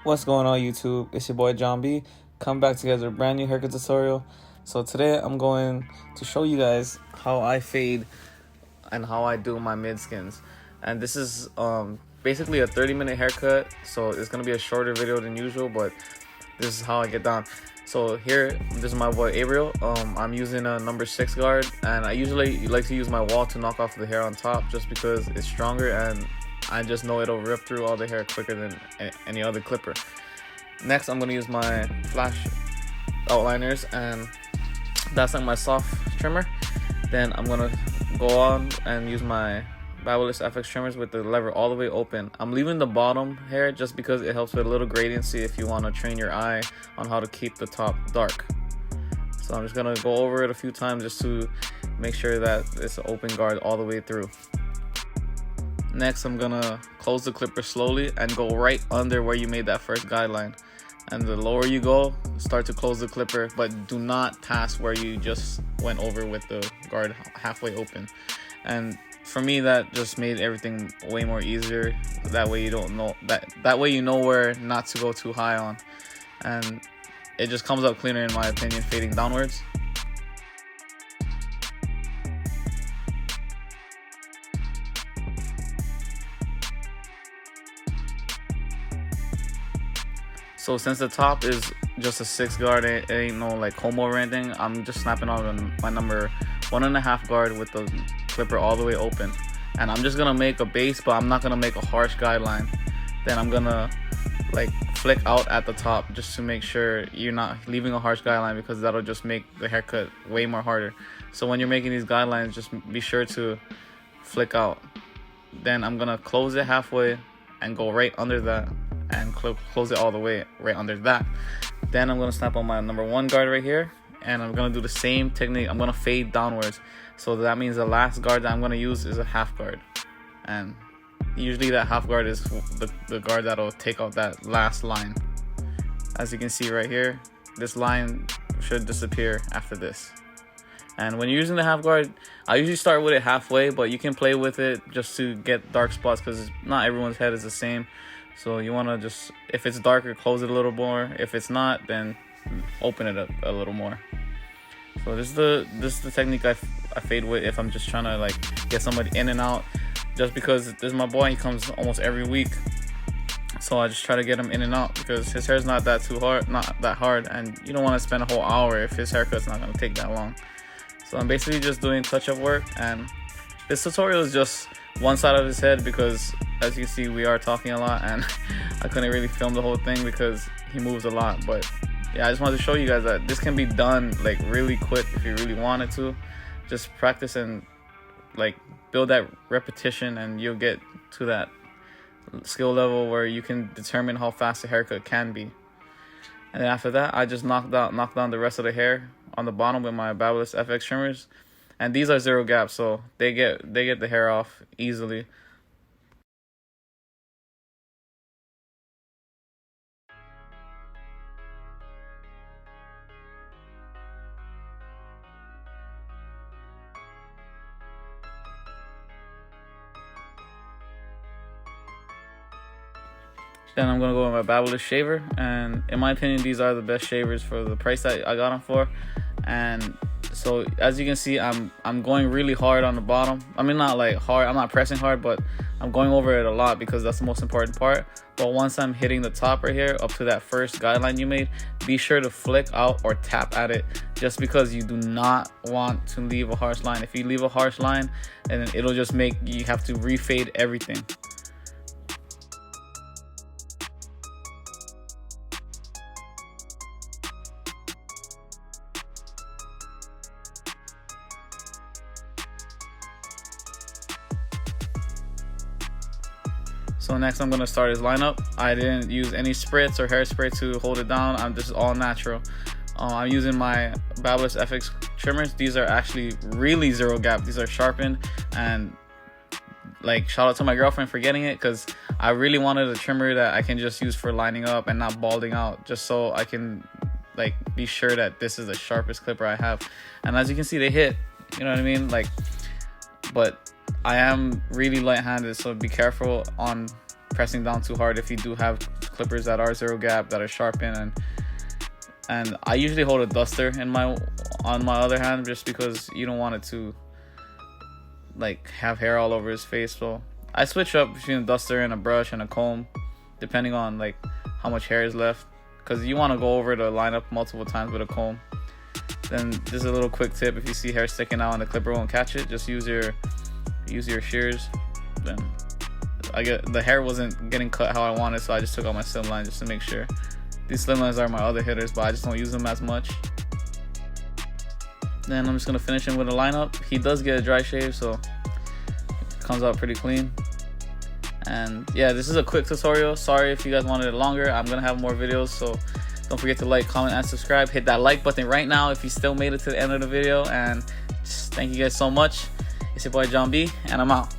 What's going on YouTube? It's your boy John B. Come back together with a brand new haircut tutorial. So today I'm going to show you guys how I fade and how I do my mid skins. And this is basically a 30-minute haircut, so it's gonna be a shorter video than usual, but this is how I get down. So here, this is my boy Ariel. I'm using a number 6 guard, and I usually like to use my Wahl to knock off the hair on top just because it's stronger and I just know it'll rip through all the hair quicker than any other clipper. Next, I'm gonna use my flash outliners, and that's like my soft trimmer. Then I'm gonna go on and use my Babyliss Fx trimmers with the lever all the way open. I'm leaving the bottom hair just because it helps with a little gradiency if you want to train your eye on how to keep the top dark. So I'm just gonna go over it a few times just to make sure that it's an open guard all the way through. Next, I'm gonna close the clipper slowly and go right under where you made that first guideline. And the lower you go, start to close the clipper, but do not pass where you just went over with the guard halfway open. And for me, that just made everything way more easier. That way you don't know that way you know where not to go too high on, and it just comes up cleaner in my opinion, fading downwards. So since the top is just a 6 guard, it ain't no like homo or anything, I'm just snapping on my number 1.5 guard with the clipper all the way open. And I'm just gonna make a base, but I'm not gonna make a harsh guideline. Then I'm gonna like flick out at the top just to make sure you're not leaving a harsh guideline, because that'll just make the haircut way more harder. So when you're making these guidelines, just be sure to flick out. Then I'm gonna close it halfway and go right under that, and close it all the way right under that. Then I'm gonna snap on my number 1 guard right here, and I'm gonna do the same technique. I'm gonna fade downwards, so that means the last guard that I'm gonna use is a half guard, and usually that half guard is the guard that'll take out that last line. As you can see right here, this line should disappear after this. And when you're using the half guard, I usually start with it halfway, but you can play with it just to get dark spots, because not everyone's head is the same. So you want to just, if it's darker, close it a little more. If it's not, then open it up a little more. So this is the technique I fade with if I'm just trying to like get somebody in and out. Just because this is my boy, he comes almost every week, so I just try to get him in and out because his hair's not that hard, and you don't want to spend a whole hour if his haircut's not going to take that long. So I'm basically just doing touch-up work, and this tutorial is just one side of his head because, as you can see, we are talking a lot, and I couldn't really film the whole thing because he moves a lot. But yeah, I just wanted to show you guys that this can be done like really quick if you really wanted to. Just practice and like build that repetition, and you'll get to that skill level where you can determine how fast a haircut can be. And then after that, I just knocked down the rest of the hair on the bottom with my Babyliss Fx trimmers, and these are 0 gaps, so they get the hair off easily. Then I'm gonna go with my Babyliss shaver, and in my opinion, these are the best shavers for the price that I got them for. And so as you can see, I'm going really hard on the bottom. I mean, not like hard, I'm not pressing hard, but I'm going over it a lot because that's the most important part. But once I'm hitting the top right here up to that first guideline you made, be sure to flick out or tap at it, just because you do not want to leave a harsh line. If you leave a harsh line, and it'll just make you have to refade everything. So next I'm gonna start his lineup. I didn't use any spritz or hairspray to hold it down. This is all natural. I'm using my Babyliss Fx trimmers. These are actually really 0 gap. These are sharpened, and like shout out to my girlfriend for getting it, because I really wanted a trimmer that I can just use for lining up and not balding out, just so I can like be sure that this is the sharpest clipper I have. And as you can see, they hit, you know what I mean? Like, but I am really light-handed, so be careful on pressing down too hard if you do have clippers that are zero gap, that are sharpened. And I usually hold a duster on my other hand, just because you don't want it to like have hair all over his face. So I switch up between a duster and a brush and a comb, depending on like how much hair is left, because you want to go over the lineup multiple times with a comb. Then this is a little quick tip: if you see hair sticking out and the clipper won't catch it, just use your shears. Then the hair wasn't getting cut how I wanted, so I just took out my slim line just to make sure. These slim lines are my other hitters, but I just don't use them as much. Then I'm just gonna finish him with a lineup. He does get a dry shave, so it comes out pretty clean. And yeah, this is a quick tutorial. Sorry if you guys wanted it longer. I'm gonna have more videos, so don't forget to like, comment, and subscribe. Hit that like button right now if you still made it to the end of the video. And just thank you guys so much. It's your boy John B, and I'm out.